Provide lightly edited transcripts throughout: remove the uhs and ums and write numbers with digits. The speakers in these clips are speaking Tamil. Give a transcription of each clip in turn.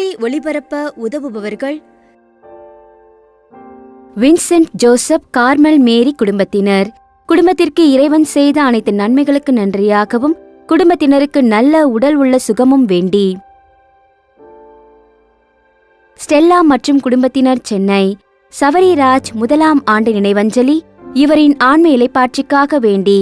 நற்செய்தி ஒளிபரப்ப உதவுபவர்கள் வின்சென்ட் ஜோசப் கார்மல் மேரி குடும்பத்தினர். குடும்பத்திற்கு இறைவன் செய்த அனைத்து நன்மைகளுக்கு நன்றியாகவும் குடும்பத்தினருக்கு நல்ல உடல் உள்ள சுகமும் வேண்டி. ஸ்டெல்லா மற்றும் குடும்பத்தினர், சென்னை. சவரிராஜ் 1ஆம் ஆண்டு நினைவஞ்சலி இவரின் ஆன்ம இலைப்பாட்சிக்காக வேண்டி.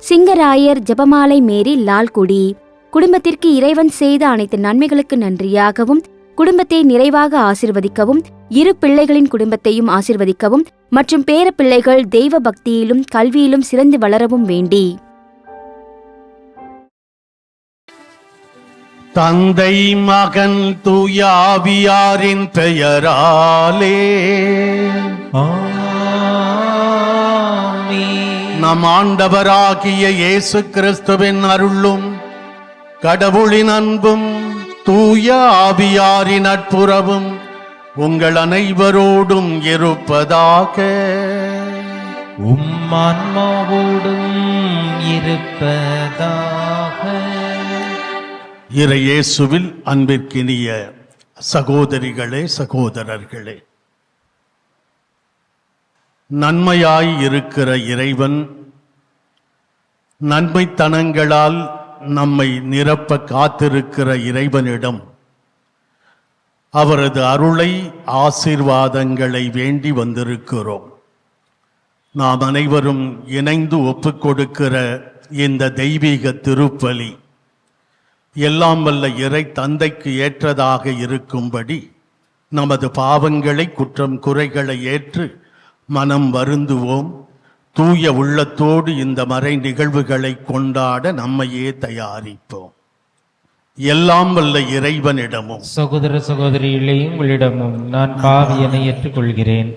சிங்கராயர் ஜெபமாலை மேரி, லால்குடி. குடும்பத்திற்கு இறைவன் செய்த அனைத்து நன்மைகளுக்கு நன்றியாகவும் குடும்பத்தை நிறைவாக ஆசிர்வதிக்கவும், இரு பிள்ளைகளின் குடும்பத்தையும் ஆசிர்வதிக்கவும் மற்றும் பேர பிள்ளைகள் தெய்வ பக்தியிலும் கல்வியிலும் சிறந்து வளரவும் வேண்டி. தந்தை மகன் தூய ஆவியாரின் பெயராலே நம் ஆண்டவராகிய இயேசு கிறிஸ்துவின் அருளும் கடவுளின் அன்பும் தூய ஆவியாரின் நட்புறவும் உங்கள் அனைவரோடும் இருப்பதாக. உம்மான்மாவோடும் இருப்பதாக. இறையேசுவில் அன்பிற்கினிய சகோதரிகளே, சகோதரர்களே, நன்மையாய் இருக்கிற இறைவன் நன்மைத்தனங்களால் நம்மை நிரப்ப காத்திருக்கிற இறைவனிடம் அவரது அருளை, ஆசீர்வாதங்களை வேண்டி வந்திருக்கிறோம். நாம் அனைவரும் இணைந்து ஒப்புக்கொடுக்கிற இந்த தெய்வீக திருப்பலி எல்லாம் வல்ல இறை தந்தைக்கு ஏற்றதாக இருக்கும்படி நமது பாவங்களை, குற்றம் குறைகளை ஏற்று மனம் வருந்துவோம். தூய உள்ளத்தோடு இந்த மறை நிகழ்வுகளை கொண்டாட நம்மையே தயாரிப்போம். எல்லாம் வல்ல இறைவனிடமும் சகோதர சகோதரிகளே, உங்களிடமும் நான் பாவியனை ஏற்றுக்கொள்கிறேன்.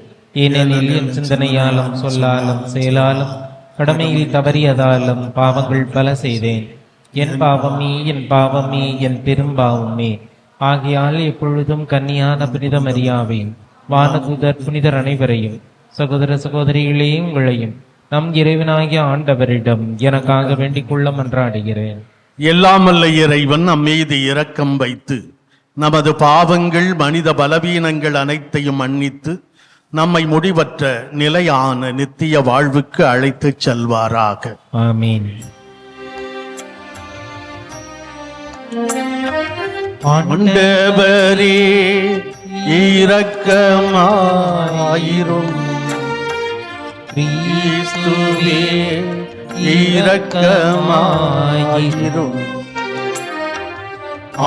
ஏனெனில் என் சிந்தனையாலும் சொல்லாலும் செயலாலும் கடமையில் தவறியதாலும் பாவங்கள் பல செய்தேன். என் பாவமே, என் பாவமே, என் பெரும்பாவமே. ஆகையால் எப்பொழுதும் கன்னியான புனித மரியாவையும் வானதூதர் புனிதர் அனைவரையும், சகோதர சகோதரிகளே உங்களையும் நம் இறைவனாகிய ஆண்டவரிடம் எனக்காக வேண்டிக் கொள்ள மன்றாடுகிறேன். எல்லாம் வல்ல இறைவன் நம் மீது இரக்கம் வைத்து நமது பாவங்கள், மனித பலவீனங்கள் அனைத்தையும் மன்னித்து நம்மை முடிவற்ற நிலையான நித்திய வாழ்வுக்கு அழைத்துச் செல்வாராக. ஆமீன். ஆண்டவரே இரக்கமாயிரும். கிறிஸ்துவே இரக்கமாயிரும்.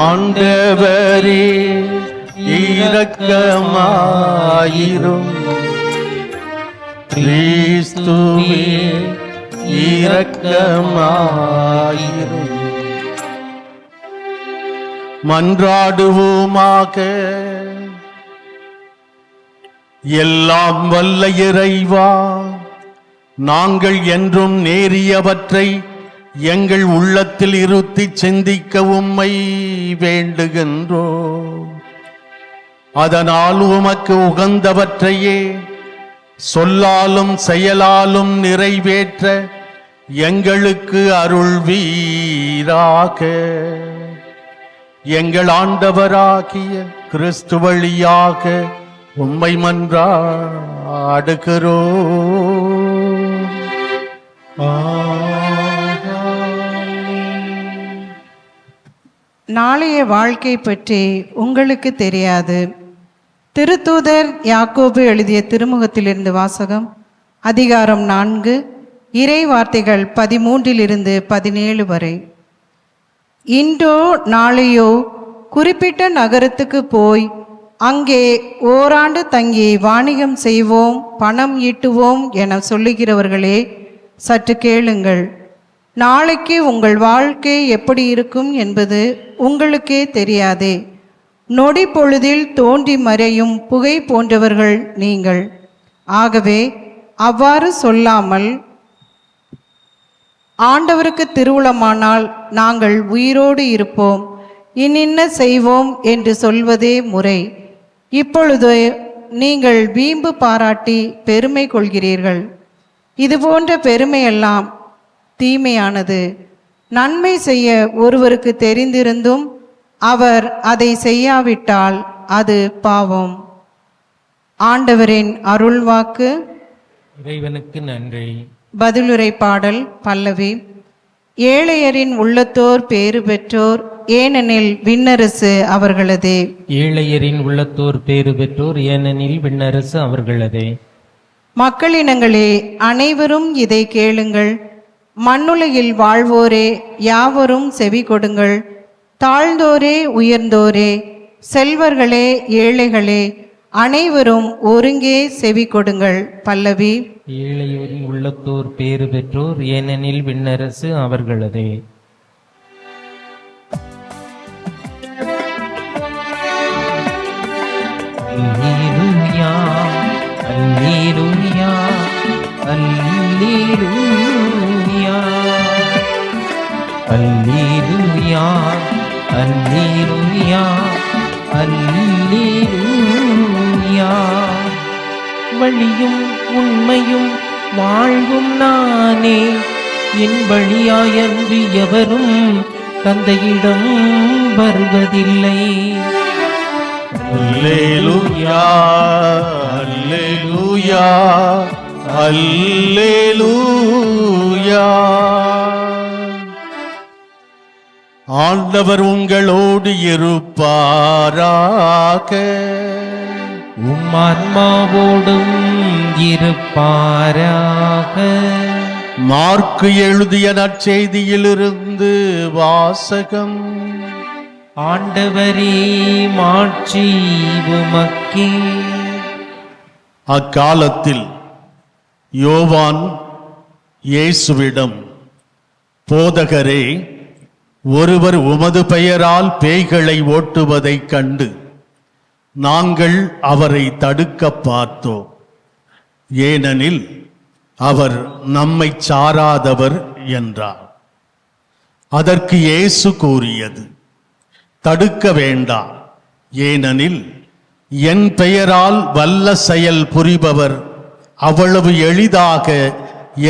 ஆண்டவரே இரக்கமாயிரும். கிறிஸ்துவே இரக்கமாயிரும். மன்றாடுவோமாக. எல்லாம் வல்ல இறைவா, நாங்கள் என்றும் நேரியவற்றை எங்கள் உள்ளத்தில் இருத்தி சிந்திக்க உம்மை வேண்டுகின்றோம். அதனால் உமக்கு உகந்தவற்றையே சொல்லாலும் செயலாலும் நிறைவேற்ற எங்களுக்கு அருள்வீராக. எங்கள் ஆண்டவராகிய கிறிஸ்து வழியாக உம்மை மன்றாடுகிறோம். நாளைய வாழ்க்கை பற்றி உங்களுக்கு தெரியாது. திருத்தூதர் யாக்கோபு எழுதிய திருமுகத்திலிருந்து வாசகம். அதிகாரம் 4, இறை வார்த்தைகள் 13-17 வரை. இன்றோ நாளையோ குறிப்பிட்ட நகரத்துக்கு போய் அங்கே ஓராண்டு தங்கி வாணிகம் செய்வோம், பணம் ஈட்டுவோம் என சொல்லுகிறவர்களே, சற்று கேளுங்கள். நாளைக்கு உங்கள் வாழ்க்கை எப்படி இருக்கும் என்பது உங்களுக்கே தெரியாதே. நொடி பொழுதில் தோன்றி மறையும் புகை போன்றவர்கள் நீங்கள். ஆகவே அவ்வாறு சொல்லாமல், ஆண்டவருக்கு திருவுளமானால் நாங்கள் உயிரோடு இருப்போம், இன்னின்ன செய்வோம் என்று சொல்வதே முறை. இப்பொழுது நீங்கள் வீம்பு பாராட்டி பெருமை கொள்கிறீர்கள். இதுபோன்ற பெருமையெல்லாம் தீமையானது. நன்மை செய்ய ஒருவருக்கு தெரிந்திருந்தும் அவர் அதை செய்யாவிட்டால் அது பாவம். ஆண்டவரின் அருள்வாக்கு. இறைவனுக்கு நன்றி. பதிலுரை பாடல் பல்லவி. ஏழையரின் உள்ளத்தோர் பேறு பெற்றோர், ஏனெனில் விண்ணரசு அவர்களதே. ஏழையரின் உள்ளத்தோர் பேறு பெற்றோர், ஏனெனில் விண்ணரசு அவர்களதே. மக்களினங்களே, அனைவரும் இதை கேளுங்கள். மண்ணுலகில் வாழ்வோரே, யாவரும் செவி கொடுங்கள். தாழ்ந்தோரே உயர்ந்தோரே, செல்வர்களே ஏழைகளே, அனைவரும் ஒருங்கே செவி கொடுங்கள். பல்லவி. ஏழையோரின் உள்ளத்தோர் பேறு பெற்றோர், ஏனெனில் விண்ணரசு அவர்களதே. அல்லேலூயா, அல்லேலூயா, அல்லேலூயா, அல்லேலூயா, அல்லேலூயா, அல்லேலூயா. வழியும் உண்மையும் வாழ்வும் நானே, என் வழியாயன்றி எவரும் தந்தையிடம் வருவதில்லை. அல்லேலூயா, அல்லேலூயா, அல்லேலூயா. ஆண்டவர் உங்களோடு இருப்பாராக. உம் ஆன்மாவோடும் இருப்பாராக. மார்க்கு எழுதிய நற்செய்தியிலிருந்து வாசகம். ஆண்டவரே, மாட்சி உமக்கே. அக்காலத்தில் யோவான் இயேசுவிடம், போதகரே, ஒருவர் உமது பெயரால் பேய்களை ஓட்டுவதைக் கண்டு நாங்கள் அவரை தடுக்க பார்த்தோம். ஏனெனில் அவர் நம்மை சாராதவர் என்றார். அதற்கு இயேசு கூறியது, தடுக்க வேண்டாம். ஏனெனில் என் பெயரால் வல்ல செயல் புரிபவர் அவ்வளவு எளிதாக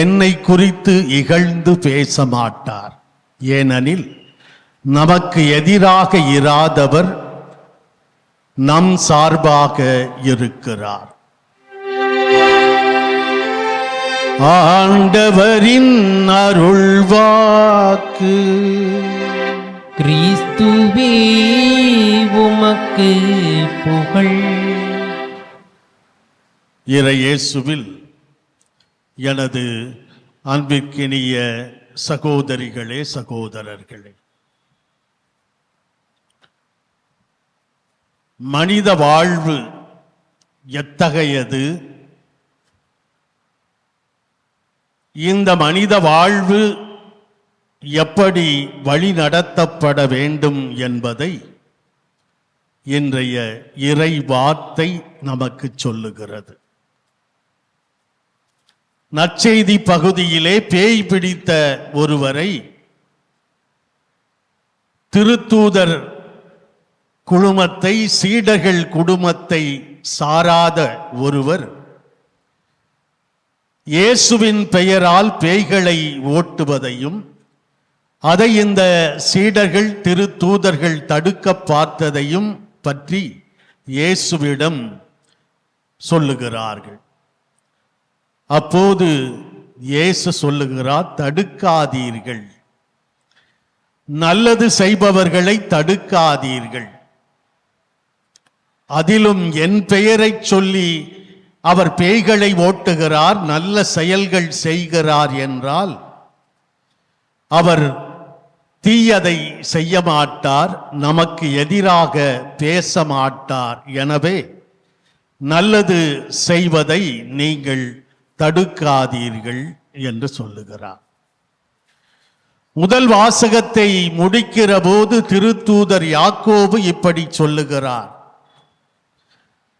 என்னை குறித்து இகழ்ந்து பேச மாட்டார். ஏனெனில் நமக்கு எதிராக இராதவர் நம் சார்பாக இருக்கிறார். ஆண்டவரின் அருள்வாக்கு. கிறிஸ்துவே, உமக்கு புகழ். இறையேசுவில் எனது அன்பிற்கினிய சகோதரிகளே, சகோதரர்களே, மனித வாழ்வு எத்தகையது? இந்த மனித வாழ்வு எப்படி வழி நடத்தப்பட வேண்டும் என்பதை இன்றைய இறை வார்த்தை நமக்கு சொல்லுகிறது. நற்செய்தி பகுதியிலே பேய் பிடித்த ஒருவரை திருத்தூதர் குழுமத்தை, சீடர்கள் குடும்பத்தை சாராத ஒருவர் இயேசுவின் பெயரால் பேய்களை ஓட்டுவதையும் அதை இந்த சீடர்கள் திருத்தூதர்கள் தடுக்க பார்த்ததையும் பற்றி இயேசுவிடம் சொல்லுகிறார்கள். அப்போது இயேசு சொல்லுகிறார், தடுக்காதீர்கள், நல்லது செய்பவர்களை தடுக்காதீர்கள். அதிலும் என் பெயரை சொல்லி அவர் பேய்களை ஓட்டுகிறார், நல்ல செயல்கள் செய்கிறார் என்றால் அவர் தீயதை செய்ய மாட்டார், நமக்கு எதிராக பேச மாட்டார். எனவே நல்லது செய்வதை நீங்கள் தடுக்காதீர்கள் என்று சொல்லுகிறார். முதல் வாசகத்தை முடிக்கிற போது திருத்தூதர் யாக்கோபு இப்படி சொல்லுகிறார்,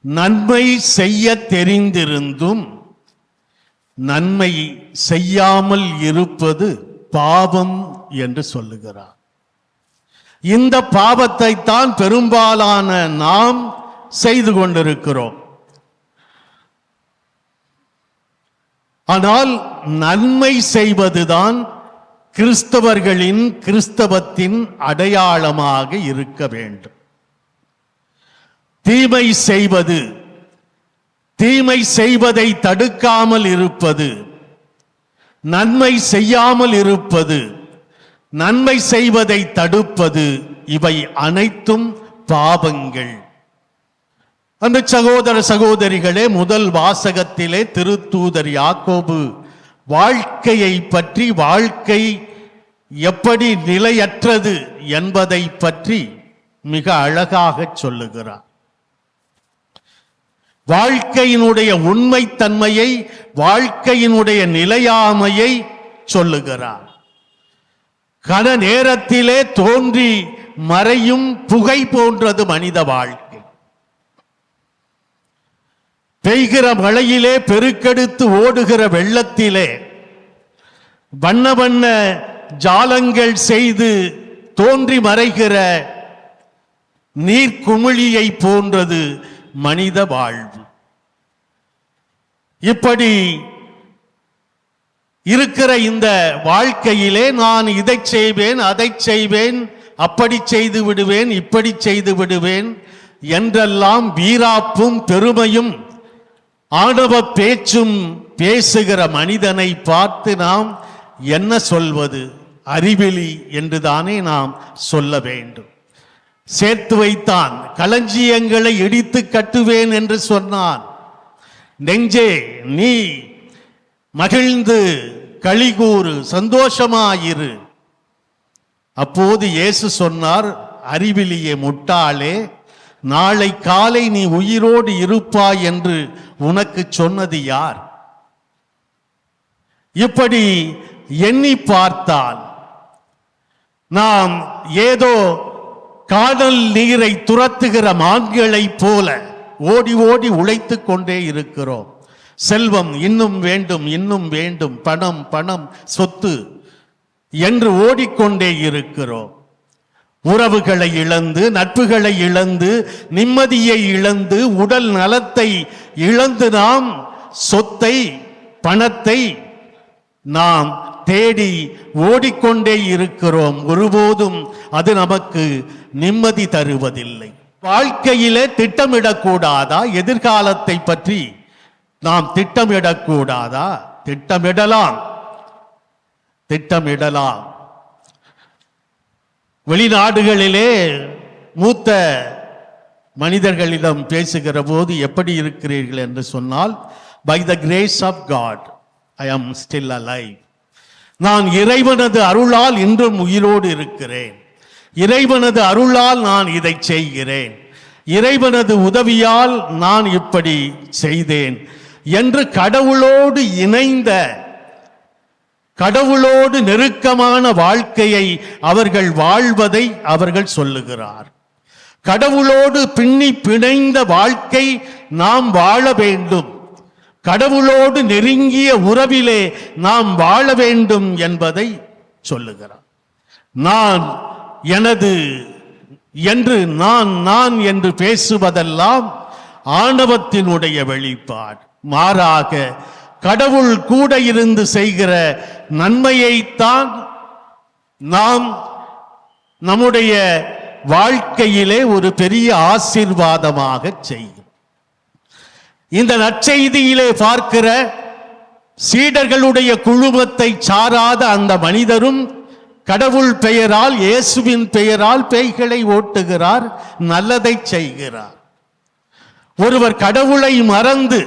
நன்மை செய்ய தெரிந்திருந்தும் நன்மை செய்யாமல் இருப்பது பாவம் என்று சொல்லுகிறார். இந்த பாவத்தை தான் பெரும்பாலான நாம் செய்து கொண்டிருக்கிறோம். ஆனால் நன்மை செய்வதுதான் கிறிஸ்தவர்களின் கிறிஸ்தவத்தின் அடையாளமாக இருக்க வேண்டும். தீமை செய்வது, தீமை செய்வதை தடுக்காமல் இருப்பது, நன்மை செய்யாமல் இருப்பது, நன்மை செய்வதை தடுப்பது, இவை அனைத்தும் பாவங்கள். அந்த சகோதர சகோதரிகளே, முதல் வாசகத்திலே திருத்தூதர் யாக்கோபு வாழ்க்கையை பற்றி, வாழ்க்கை எப்படி நிலையற்றது என்பதை பற்றி மிக அழகாக சொல்லுகிறார். வாழ்க்கையினுடைய உண்மைத்தன்மையை, வாழ்க்கையினுடைய நிலையாமையை சொல்லுகிறார். கன நேரத்திலே தோன்றி மறையும் புகை போன்றது மனித வாழ்க்கை. பெய்கிற மழையிலே, பெருக்கெடுத்து ஓடுகிற வெள்ளத்திலே வண்ண வண்ண ஜாலங்கள் செய்து தோன்றி மறைகிற நீர்க்குமிழியை போன்றது மனித வாழ்வு. இப்படி இருக்கிற இந்த வாழ்க்கையிலே நான் இதை செய்வேன், அதை செய்வேன், அப்படி செய்து விடுவேன், இப்படி செய்து விடுவேன் என்றெல்லாம் வீராப்பும் பெருமையும் ஆணவ பேச்சும் பேசுகிற மனிதனை பார்த்து நாம் என்ன சொல்வது? அறிவிலி என்றுதானே நாம் சொல்ல வேண்டும். சேர்த்து வைத்தான், களஞ்சியங்களை இடித்து கட்டுவேன் என்று சொன்னான். நெஞ்சே நீ மகிழ்ந்து களிகூறு, சந்தோஷமாயிரு. அப்போது இயேசு சொன்னார், அறிவிலியே முட்டாளே, நாளை காலை நீ உயிரோடு இருப்பாய் என்று உனக்கு சொன்னது யார்? இப்படி எண்ணி பார்த்தால் நாம் ஏதோ காடல் நீரை துரத்துகிற மான்களைப் போல ஓடி ஓடி உழைத்து கொண்டே இருக்கிறோம். செல்வம் இன்னும் வேண்டும், இன்னும் வேண்டும், பணம் பணம் சொத்து என்று ஓடிக்கொண்டே இருக்கிறோம். உறவுகளை இழந்து, நட்புகளை இழந்து, நிம்மதியை இழந்து, உடல் நலத்தை இழந்து நாம் சொத்தை, பணத்தை நாம் தேடி ஓடிக்கொண்டே இருக்கிறோம். ஒருபோதும் அது நமக்கு நிம்மதி தருவதில்லை. வாழ்க்கையிலே திட்டமிடக்கூடாதா? எதிர்காலத்தை பற்றி நாம் திட்டமிடக்கூடாதா? திட்டமிடலாம், திட்டமிடலாம். வெளிநாடுகளிலே மூத்த மனிதர்களிடம் பேசுகிற போது எப்படி இருக்கிறீர்கள் என்று சொன்னால், by the grace of God I am still alive. நான் இறைவனது அருளால் இன்றும் உயிரோடு இருக்கிறேன். இறைவனது அருளால் நான் இதை செய்கிறேன். இறைவனது உதவியால் நான் இப்படி செய்தேன் என்று கடவுளோடு இணைந்த, கடவுளோடு நெருக்கமான வாழ்க்கையை அவர்கள் வாழ்வதை அவர்கள் சொல்லுகிறார். கடவுளோடு பின்னி பிணைந்த வாழ்க்கை நாம் வாழ வேண்டும். கடவுளோடு நெருங்கிய உறவிலே நாம் வாழ வேண்டும் என்பதை சொல்லுகிறார். நான் எனது என்று நான் என்று பேசுவதெல்லாம் ஆணவத்தினுடைய வெளிப்பாடு. மாறாக கடவுள் கூட இருந்து செய்கிற நன்மையைத்தான் நாம் நம்முடைய வாழ்க்கையிலே ஒரு பெரிய ஆசீர்வாதமாக செய்யும். இந்த நற்செய்தியிலே பார்க்கிற சீடர்களுடைய குழுமத்தை சாராத அந்த மனிதரும் கடவுள் பெயரால், இயேசுவின் பெயரால் பேய்களை ஓட்டுகிறார், நல்லதை செய்கிறார். ஒருவர் கடவுளை மறந்து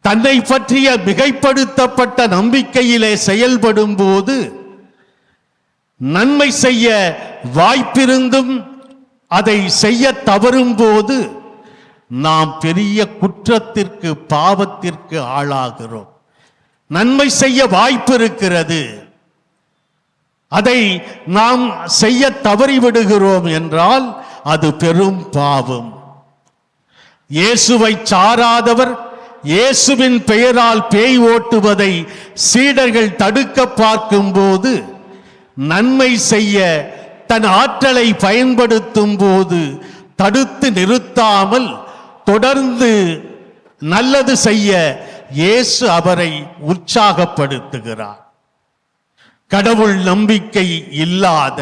தன்னை பற்றிய மிகைப்படுத்தப்பட்ட நம்பிக்கையிலே செயல்படும் போது, நன்மை செய்ய வாய்ப்பிருந்தும் அதை செய்ய தவறும் போது நாம் பெரிய குற்றத்திற்கு, பாவத்திற்கு ஆளாகிறோம். நன்மை செய்ய வாய்ப்பு இருக்கிறது, அதை நாம் செய்ய தவறிவிடுகிறோம் என்றால் அது பெரும் பாவம். இயேசுவை சாராதவர் இயேசுவின் பெயரால் பேய் ஓட்டுவதை சீடர்கள் தடுக்க பார்க்கும்போது, நன்மை செய்ய தன் ஆற்றலை பயன்படுத்தும் போது தடுத்து நிறுத்தாமல் தொடர்ந்து நல்லது செய்ய இயேசு அவரை உற்சாகப்படுத்துகிறார். கடவுள் நம்பிக்கை இல்லாத,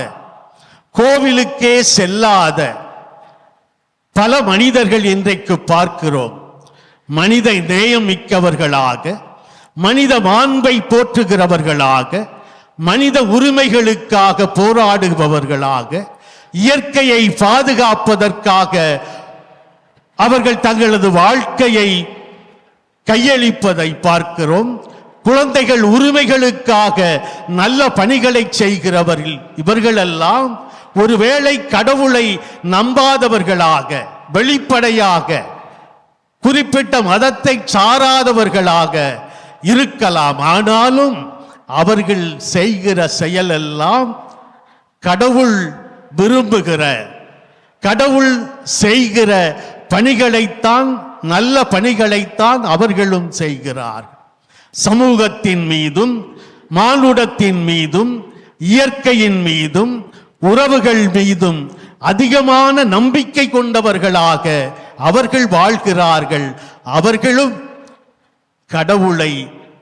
கோவிலுக்கே செல்லாத பல மனிதர்கள் இன்றைக்கு பார்க்கிறோம். மனித நேயம் மிக்கவர்களாக, மனித மாண்பை போற்றுகிறவர்களாக, மனித உரிமைகளுக்காக போராடுபவர்களாக, இயற்கையை பாதுகாப்பதற்காக அவர்கள் தங்களது வாழ்க்கையை கையளிப்பதை பார்க்கிறோம். குழந்தைகள் உரிமைகளுக்காக நல்ல பணிகளை செய்கிறவர்கள் இவர்களெல்லாம் ஒருவேளை கடவுளை நம்பாதவர்களாக, வெளிப்படையாக குறிப்பிட்ட மதத்தை சாராதவர்களாக இருக்கலாம். ஆனாலும் அவர்கள் செய்கிற செயலெல்லாம் கடவுள் விரும்புகிற, கடவுள் செய்கிற பணிகளைத்தான், நல்ல பணிகளைத்தான் அவர்களும் செய்கிறார். சமூகத்தின் மீதும், மானுடத்தின் மீதும், இயற்கையின் மீதும், உறவுகள் மீதும் அதிகமான நம்பிக்கை கொண்டவர்களாக அவர்கள் வாழ்கிறார்கள். அவர்களும் கடவுளை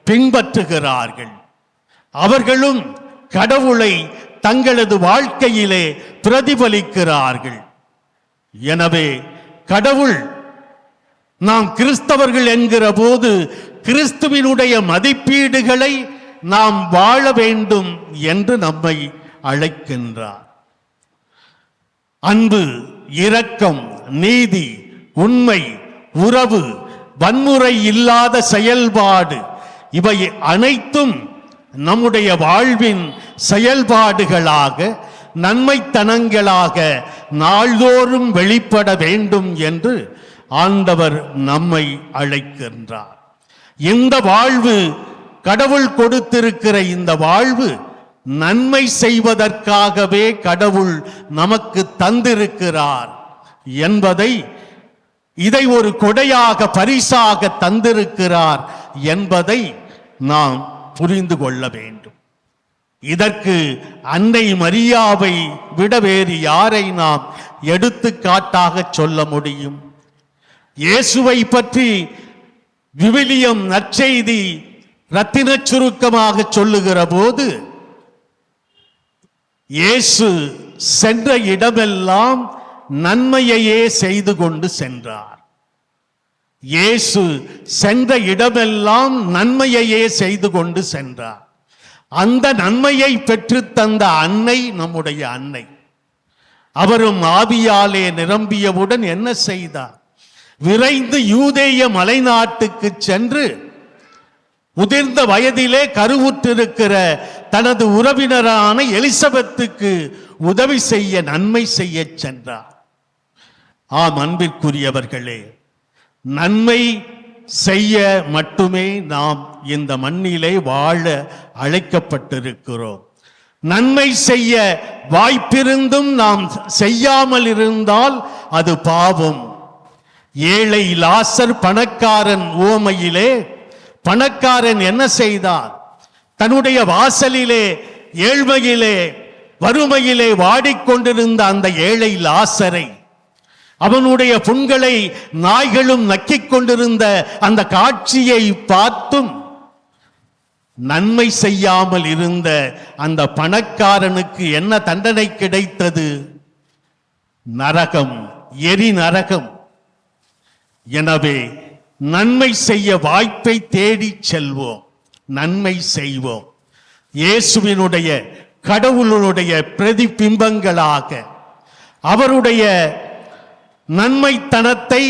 பின்பற்றுகிறார்கள். அவர்களும் கடவுளை தங்களது வாழ்க்கையிலே பிரதிபலிக்கிறார்கள். எனவே கடவுள் நாம் கிறிஸ்தவர்கள் என்கிற போது கிறிஸ்துவினுடைய மதிப்பீடுகளை நாம் வாழ வேண்டும் என்று நம்மை அழைக்கின்றார். அன்பு, இரக்கம், நீதி, உண்மை, உறவு, வன்முறை இல்லாத செயல்பாடு, இவை அனைத்தும் நம்முடைய வாழ்வின் செயல்பாடுகளாக, நன்மைத்தனங்களாக நாள்தோறும் வெளிப்பட வேண்டும் என்று ஆண்டவர் நம்மை அழைக்கின்றார். இந்த வாழ்வு, கடவுள் கொடுத்திருக்கிற இந்த வாழ்வு நன்மை செய்வதற்காகவே கடவுள் நமக்கு தந்திருக்கிறார் என்பதை, இதை ஒரு கொடையாக, பரிசாக தந்திருக்கிறார் என்பதை நாம் புரிந்து கொள்ள வேண்டும். இதற்கு அன்னை மரியாவை விட வேறு யாரை நாம் எடுத்துக்காட்டாக சொல்ல முடியும்? இயேசுவை பற்றி விவிலியம் நற்செய்தி ரத்தின சுருக்கமாக சொல்லுகிற போது, இயேசு சென்ற இடமெல்லாம் நன்மையையே செய்து கொண்டு சென்றார். இயேசு சென்ற இடமெல்லாம் நன்மையையே செய்து கொண்டு சென்றார். அந்த நன்மையை பெற்று தந்த அன்னை நம்முடைய அன்னை. அவரும் ஆவியாலே நிரம்பியவுடன் என்ன செய்தார்? விரைந்து யூதேய மலைநாட்டுக்கு சென்று முதிர்ந்த வயதிலே கருவுற்றிருக்கிற தனது உறவினரான எலிசபெத்துக்கு உதவி செய்ய, நன்மை செய்ய சென்றார். ஆம் அன்பிற்குரியவர்களே, நன்மை செய்ய மட்டுமே நாம் இந்த மண்ணிலே வாழ அழைக்கப்பட்டிருக்கிறோம். நன்மை செய்ய வாய்ப்பிருந்தும் நாம் செய்யாமல் இருந்தால் அது பாவம். ஏழை லாசர் பணக்காரன் உவமையிலே, பணக்காரன் என்ன செய்தார்? தன்னுடைய வாசலிலே ஏழ்மையிலே, வறுமையிலே வாடிக்கொண்டிருந்த அந்த ஏழை லாசரை, அவனுடைய புண்களை நாய்களும் நக்கிக் கொண்டிருந்த அந்த காட்சியை பார்த்தும் நன்மை செய்யாமல் இருந்த அந்த பணக்காரனுக்கு என்ன தண்டனை கிடைத்தது? நரகம், எரி நரகம். எனவே நன்மை செய்ய வாய்ப்பை தேடி செல்வோம், நன்மை செய்வோம். இயேசுவினுடைய, கடவுளுடைய பிரதிபிம்பங்களாக அவருடைய நன்மைத்தனத்தை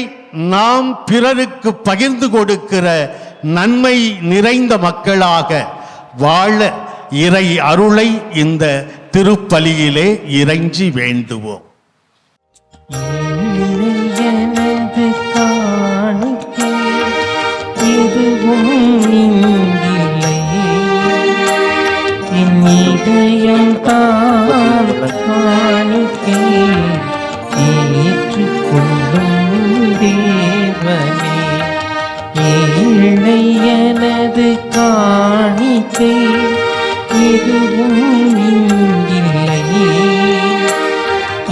நாம் பிறருக்கு பகிர்ந்து கொடுக்கிற நன்மை நிறைந்த மக்களாக வாழ இறை அருளை இந்த திருப்பலியிலே இறைஞ்சி வேண்டுவோம். எனது காணிக்கை எதுவும் நீங்கில்லை, என் இதயம் தான் காணிக்கை ஏற்றுக்கொள்ளும் தேவனே. ஏழை எனது காணிக்கை எதுவும் நீங்கில்லையே,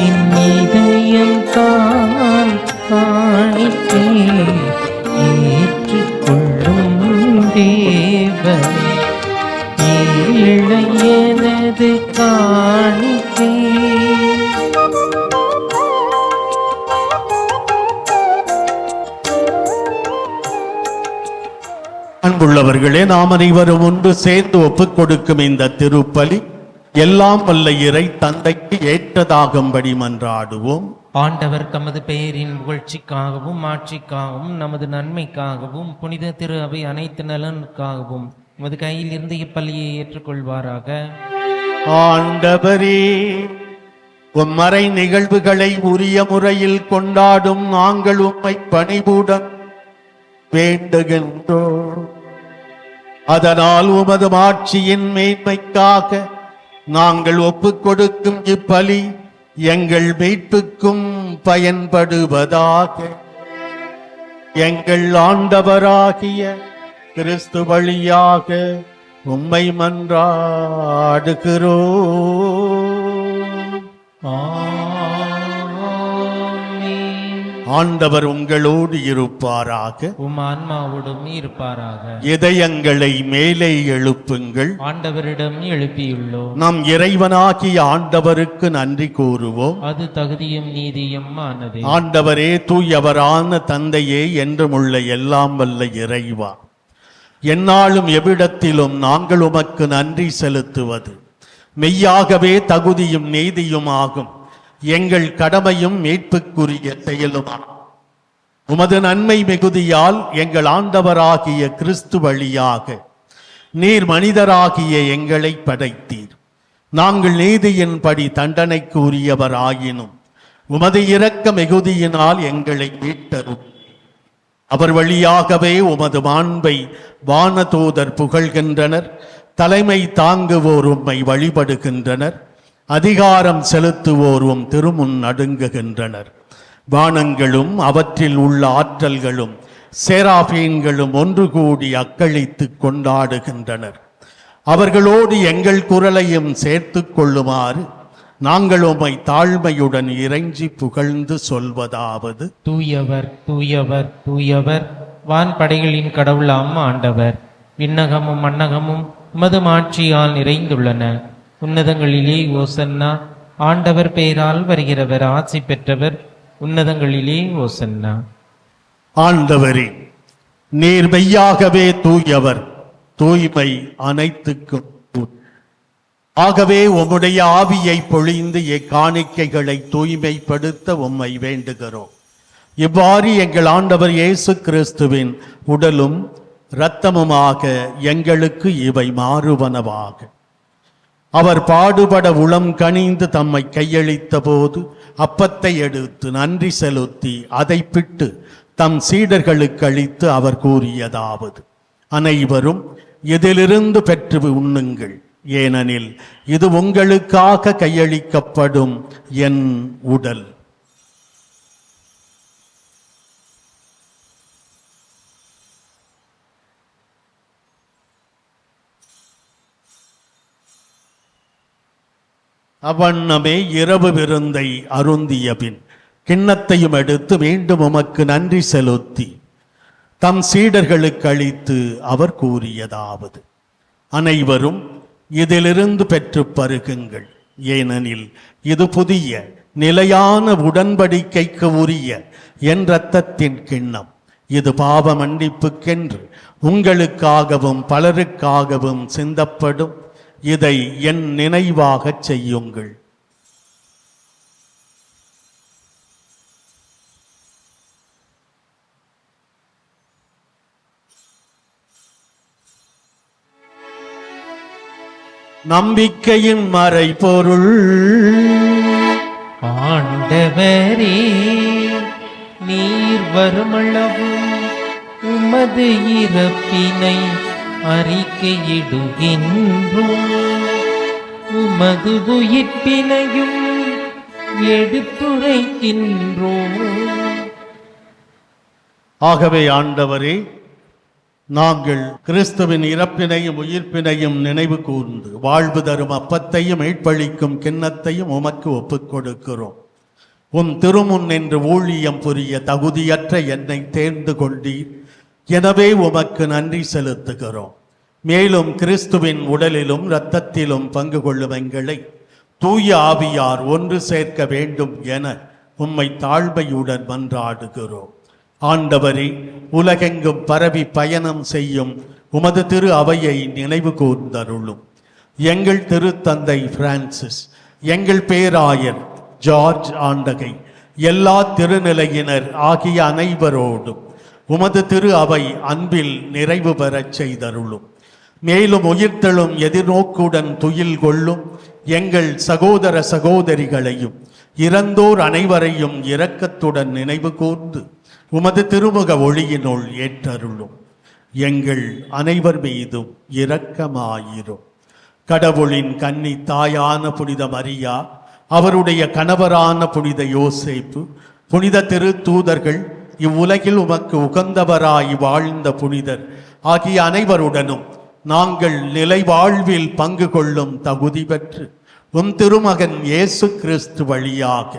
என் இதயம் தான் காணிக்கை ஏற்றுக்கொள்ளும் தேவனே. ஏழை அன்புள்ளவர்களே, நாம் அனைவரும் ஒன்று சேர்ந்து ஒப்புக் கொடுக்கும் இந்த திருப்பலி எல்லாம் வல்ல இறை தந்தைக்கு ஏற்றதாகும்படி மன்றாடுவோம். ஆண்டவர் தமது பெயரின் புகழ்ச்சிக்காகவும் ஆட்சிக்காகவும் நமது நன்மைக்காகவும் புனித திரு அவை அனைத்து நலனுக்காகவும் உமது கையில் இருந்து இப்பள்ளியை ஏற்றுக்கொள்வாராக. ஆண்டவரே, உம்மறை நிகழ்வுகளை உரிய முறையில் கொண்டாடும் நாங்கள் உம்மை பணிவுடன் வேண்டுகின்றோம். அதனால் உமது ஆட்சியின் மேன்மைக்காக நாங்கள் ஒப்புக் கொடுக்கும் இப்பலி எங்கள் மீட்புக்கும் பயன்படுவதாக. எங்கள் ஆண்டவராகிய கிறிஸ்து வழியாக உம்மை மன்றாடுகிறோம். ஆண்டவர் உங்களோடு இருப்பாராக, உம் ஆன்மாவோடும் இருப்பாராக. இதயங்களை மேலே எழுப்புங்கள். ஆண்டவரிடம் எழுப்பியுள்ளோம். நம் இறைவனாகிய ஆண்டவருக்கு நன்றி கூறுவோம். அது தகுதியும் நீதியும் ஆனதே. ஆண்டவரே, தூயவரான தந்தையே, என்றுமுள்ள எல்லாம் வல்ல இறைவா, எந்நாளும் எவ்விடத்திலும் நாங்கள் உமக்கு நன்றி செலுத்துவது மெய்யாகவே தகுதியும் நீதியும் ஆகும். எங்கள் கடமையும் மீட்புக்குரிய செயலுமாகும். உமது நன்மை மிகுதியால் எங்கள் ஆண்டவராகிய கிறிஸ்து வழியாக நீர் மனிதராகிய எங்களை படைத்தீர். நாங்கள் நீதியின்படி தண்டனைக்கு உரியவராயினும் உமது இரக்க மிகுதியினால் எங்களை மீட்டரும். அவர் வழியாகவே உமது மாண்பை வானதூதர் புகழ்கின்றனர். தலைமை தாங்குவோர் உம்மை வழிபடுகின்றனர். அதிகாரம் செலுத்துவோரும் திருமுன் நடுங்குகின்றனர். வானங்களும் அவற்றில் உள்ள ஆற்றல்களும் சேராபீன்களும் ஒன்று கூடி அக்களித்து கொண்டாடுகின்றனர். அவர்களோடு எங்கள் குரலையும் சேர்த்து கொள்ளுமாறு நாங்கள் உம்மை தாழ்மையுடன் இறைஞ்சி புகழ்ந்து சொல்வதாவது: தூயவர் தூயவர் தூயவர், வான்படைகளின் கடவுளாம் ஆண்டவர். விண்ணகமும் மண்ணகமும் உமது ஆட்சியால் நிறைந்துள்ளன. உன்னதங்களிலே ஓசன்னா. ஆண்டவர் பெயரால் வருகிறவர் ஆட்சி பெற்றவர். உன்னதங்களிலே ஓசன்னா. ஆண்டவரே, நீர் மெய்யாகவே தூயவர், தூய்மை அனைத்துக்கும். ஆகவே உம்முடைய ஆவியை பொழிந்து எக்காணிக்கைகளை தூய்மைப்படுத்த உம்மை வேண்டுகிறோம். இவ்வாறு எங்கள் ஆண்டவர் இயேசு கிறிஸ்துவின் உடலும் இரத்தமுமாக எங்களுக்கு இவை மாறுவனவாக. அவர் பாடுபட உளம் கனிந்து தம்மை கையளித்த போது அப்பத்தை எடுத்து நன்றி செலுத்தி அதை பிட்டு தம் சீடர்களுக்கு அளித்து அவர் கூறியதாவது: அனைவரும் இதிலிருந்து பெற்று உண்ணுங்கள், ஏனெனில் இது உங்களுக்காக கையளிக்கப்படும் என் உடல். அவ்வண்ணமே இரவு விருந்தை அருந்திய பின் கிண்ணத்தையும் எடுத்து மீண்டும் உமக்கு நன்றி செலுத்தி தம் சீடர்களுக்கு அளித்து அவர் கூறியதாவது: அனைவரும் இதிலிருந்து பெற்று பருகுங்கள், ஏனெனில் இது புதிய நிலையான உடன்படிக்கைக்கு உரிய என் இரத்தத்தின் கிண்ணம். இது பாவ மன்னிப்புக்கென்று உங்களுக்காகவும் பலருக்காகவும் சிந்தப்படும். இதை என் நினைவாகச் செய்யுங்கள். நம்பிக்கையின் மறைபொருள். ஆண்டவரே, நீர் வருமளவும் உமது இறப்பினை அறிக்கையிடுகின்றோம், உமது உயிர்ப்பினையும் எடுத்துரைக்கின்றோம். ஆகவே ஆண்டவரே, நாங்கள் கிறிஸ்துவின் இறப்பினையும் உயிர்ப்பினையும் நினைவு கூர்ந்து வாழ்வு தரும் அப்பத்தையும் மீட்பளிக்கும் கிண்ணத்தையும் உமக்கு ஒப்புக் கொடுக்கிறோம். உம் திருமுன் என்று ஊழியம் புரிய தகுதியற்ற என்னை தேர்ந்து கொண்டீர். எனவே உமக்கு நன்றி செலுத்துகிறோம். மேலும் கிறிஸ்துவின் உடலிலும் இரத்தத்திலும் பங்கு கொள்ளும் எங்களை தூய ஆவியார் ஒன்று சேர்க்க வேண்டும் என உம்மை தாழ்மையுடன் மன்றாடுகிறோம். ஆண்டவரே, உலகெங்கும் பரவி பயணம் செய்யும் உமது திரு அவையை நினைவு கூர்ந்தருளும். எங்கள் திருத்தந்தை பிரான்சிஸ், எங்கள் பேராயர் ஜார்ஜ் ஆண்டகை, எல்லா திருநிலையினர் ஆகிய அனைவரோடும் உமது திரு அவை அன்பில் நிறைவு பெறச் செய்தருளும். மேலும் உயிர்த்தெழும் எதிர்நோக்குடன் துயில் கொள்ளும் எங்கள் சகோதர சகோதரிகளையும் இறந்தோர் அனைவரையும் இரக்கத்துடன் நினைவு கூர்ந்து உமது திருமுக ஒளியினுள் ஏற்றருளும். எங்கள் அனைவர் மீதும் இரக்கமாயிரும். கடவுளின் கன்னி தாயான புனித மரியா, அவருடைய கணவரான புனித யோசேப்பு, புனித திருத்தூதர்கள், இவ்வுலகில் உமக்கு உகந்தவராய் வாழ்ந்த புனிதர் ஆகிய அனைவருடனும் நாங்கள் நிலை வாழ்வில் பங்கு கொள்ளும் தகுதி பெற்று உம் திருமகன் இயேசு கிறிஸ்து வழியாக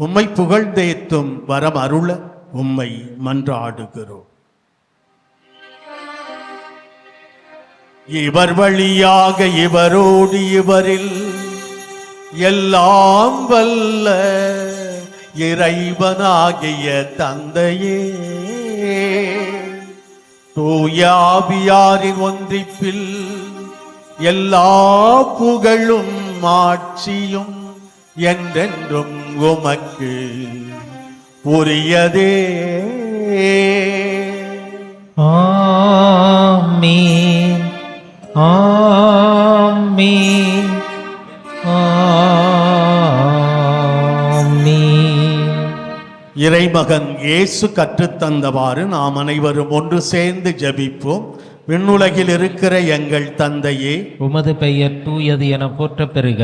உம்மை புகழ்ந்தேத்தும் வரம் அருள உம்மை மன்றாடுகிறோம். இவர் வழியாக இவரோடு இவரில் எல்லாம் வல்ல இறைவனாகிய தந்தையே, தூய ஆவியாரின் ஒன்றிப்பில் எல்லா புகழும் ஆட்சியும் என்றென்றும் உமக்கு உரியதே. ஆமென், ஆமென், ஆமென். இறைமகன் இயேசு கற்றுத்தந்தவாறு நாம் அனைவரும் ஒன்று சேர்ந்து ஜெபிப்போம். விண்ணுலகில் இருக்கிற எங்கள் தந்தையே, உமது பெயர் தூயது என போற்றப் பெறுக.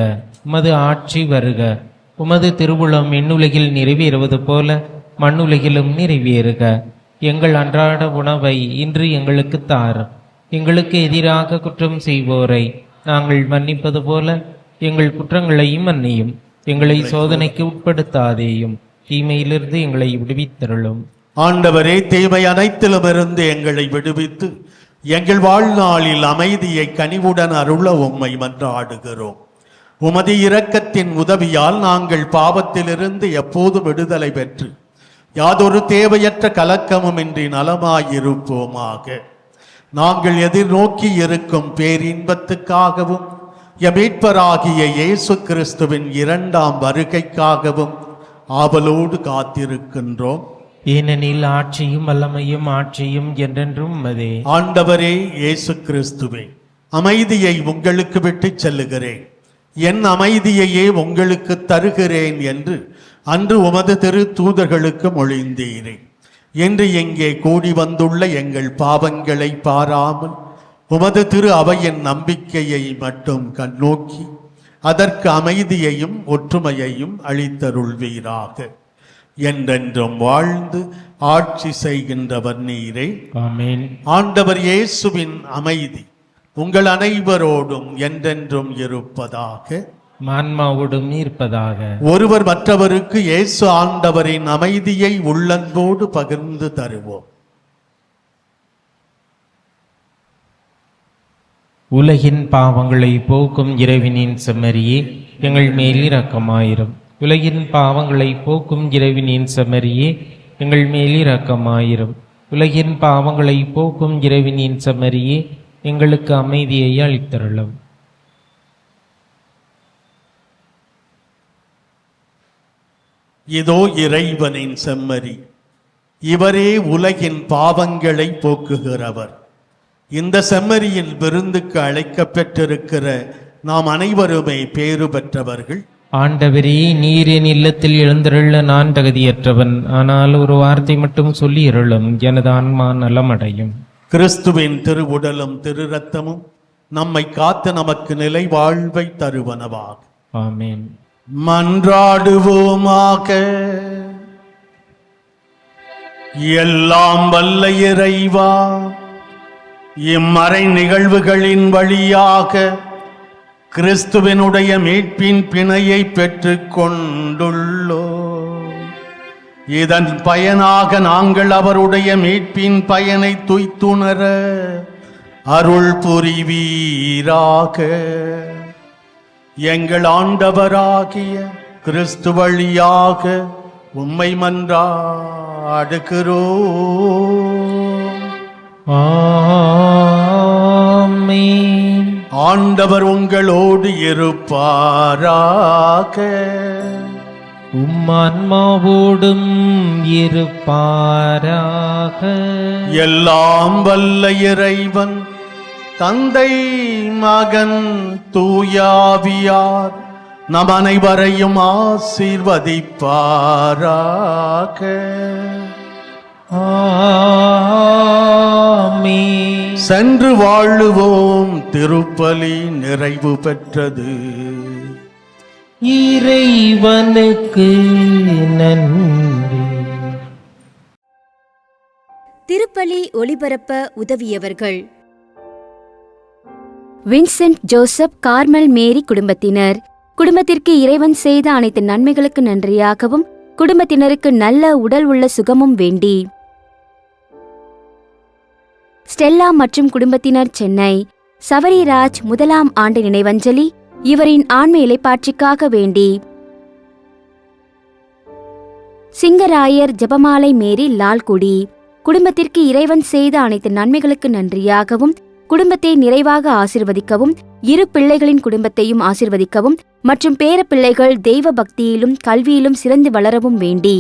உமது ஆட்சி வருக. உமது திருவுளம் விண்ணுலகில் நிறைவேறுவது போல மண்ணுலகிலும் நிறைவேறுக. எங்கள் அன்றாட உணவை இன்று எங்களுக்கு தாரும். எங்களுக்கு எதிராக குற்றம் செய்வோரை நாங்கள் மன்னிப்பது போல எங்கள் குற்றங்களையும் மன்னியும். எங்களை சோதனைக்கு உட்படுத்தாதேயும், தீமையிலிருந்து எங்களை விடுவித்தருளும். ஆண்டவரே, தீமை அனைத்திலுமிருந்து எங்களை விடுவித்து எங்கள் வாழ்நாளில் அமைதியை கனிவுடன் அருள உம்மை மன்றாடுகிறோம். உமது இரக்கத்தின் உதவியால் நாங்கள் பாவத்திலிருந்து எப்போதும் விடுதலை பெற்று யாதொரு தேவையற்ற கலக்கமுமின்றி நலமாயிருப்போமாக. நாங்கள் எதிர்நோக்கி இருக்கும் பேரின்பத்துக்காகவும் மீட்பராகிய இயேசு கிறிஸ்துவின் இரண்டாம் வருகைக்காகவும் ஆவலோடு காத்திருக்கின்றோம். ஏனெனில் ஆட்சியும் வல்லமையும் ஆட்சியும் என்றென்றும் உமதே. ஆண்டவரே இயேசு கிறிஸ்துவே, அமைதியை உங்களுக்கு விட்டுச் செல்லுகிறேன், என் அமைதியையே உங்களுக்கு தருகிறேன் என்று அன்று உமது திரு தூதர்களுக்கு மொழிந்தீரே. இன்று இங்கே கூடி வந்துள்ள எங்கள் பாவங்களை பாராமல் உமது திரு அவையின் நம்பிக்கையை மட்டும் கண்ணோக்கி அதற்கு அமைதியையும் ஒற்றுமையையும் அளித்தருள்வீராக. என்றென்றும் வாழ்ந்து ஆட்சி செய்கின்றவர் நீரே. ஆமென். ஆண்டவர் இயேசுவின் அமைதி உங்கள் அனைவரோடும் என்றென்றும் இருப்பதாக. ஆன்மாவோடும் இருப்பதாக. ஒருவர் மற்றவருக்கு இயேசு ஆண்டவரின் அமைதியை உள்ளன்போடு பகிர்ந்து தருவோம். உலகின் பாவங்களை போக்கும் இறைவனின் செம்மறியே, எங்கள் மேல் இரக்கமாயிரும். உலகின் பாவங்களை போக்கும் இறைவனின் செம்மறியே, எங்கள் மேல் இரக்கமாயிரும். உலகின் பாவங்களை போக்கும் இறைவனின் செம்மறியே, எங்களுக்கு அமைதியை அளித்தருளும். இதோ இறைவனின் செம்மறி, இவரே உலகின் பாவங்களை போக்குகிறவர். இந்த செம்மறியின் விருந்துக்கு அழைக்கப் பெற்றிருக்கிற நாம் அனைவருமே பேறு பெற்றவர்கள். ஆண்டவரே, நீர் என் இல்லத்தில் எழுந்தருள நான் தகுதியற்றவன். ஆனால் ஒரு வார்த்தை மட்டும் சொல்லி அருளும், எனது ஆன்மா நலமடையும். கிறிஸ்துவின் திருவுடலும் திரு ரத்தமும் நம்மை காத்து நமக்கு நிலை வாழ்வை தருவனவாக. ஆமென். மன்றாடுவோமாக. எல்லாம் வல்ல இறைவா, இம்மறை நிகழ்வுகளின் வழியாக கிறிஸ்துவனுடைய மீட்பின் பிணையை பெற்றுக் கொண்டுள்ளோம். இதன் பயனாக நாங்கள் அவருடைய மீட்பின் பயனை துய்த்துணர அருள் புரிவீராக. எங்கள் ஆண்டவராகிய கிறிஸ்து வழியாக உம்மை மன்றாடுகிறோம். ஆமென். ஆமென். ஆண்டவர் உங்களோடு இருப்பாராக. உம் ஆன்மாவோடும் இருப்பாராக. எல்லாம் வல்ல இறைவன் தந்தை மகன் தூயாவியார் நம் அனைவரையும் ஆசீர்வதிப்பாராக. ஆமென். சென்று வாழுவோம். திருப்பலி நிறைவு பெற்றது. இறைவனுக்கு நன்றி. திருப்பலி ஒளிபரப்ப உதவியவர்கள்: வின்சென்ட் ஜோசப் கார்மல் மேரி குடும்பத்தினர். குடும்பத்திற்கு இறைவன் செய்த அனைத்து நன்மைகளுக்கு நன்றியாகவும் குடும்பத்தினருக்கு நல்ல உடல் உள்ள சுகமும் வேண்டி. ஸ்டெல்லா மற்றும் குடும்பத்தினர், சென்னை. சவரிராஜ் 1ஆம் ஆண்டு நினைவஞ்சலி இவரின் ஆன்ம இலைப்பாட்சிக்காக வேண்டி. சிங்கராயர் ஜெபமாலை மேரி லால்குடி. குடும்பத்திற்கு இறைவன் செய்த அனைத்து நன்மைகளுக்கு நன்றியாகவும் குடும்பத்தை நிறைவாக ஆசிர்வதிக்கவும், இரு பிள்ளைகளின் குடும்பத்தையும் ஆசிர்வதிக்கவும் மற்றும் பேரப்பிள்ளைகள் தெய்வ பக்தியிலும் கல்வியிலும் சிறந்து வளரவும் வேண்டி.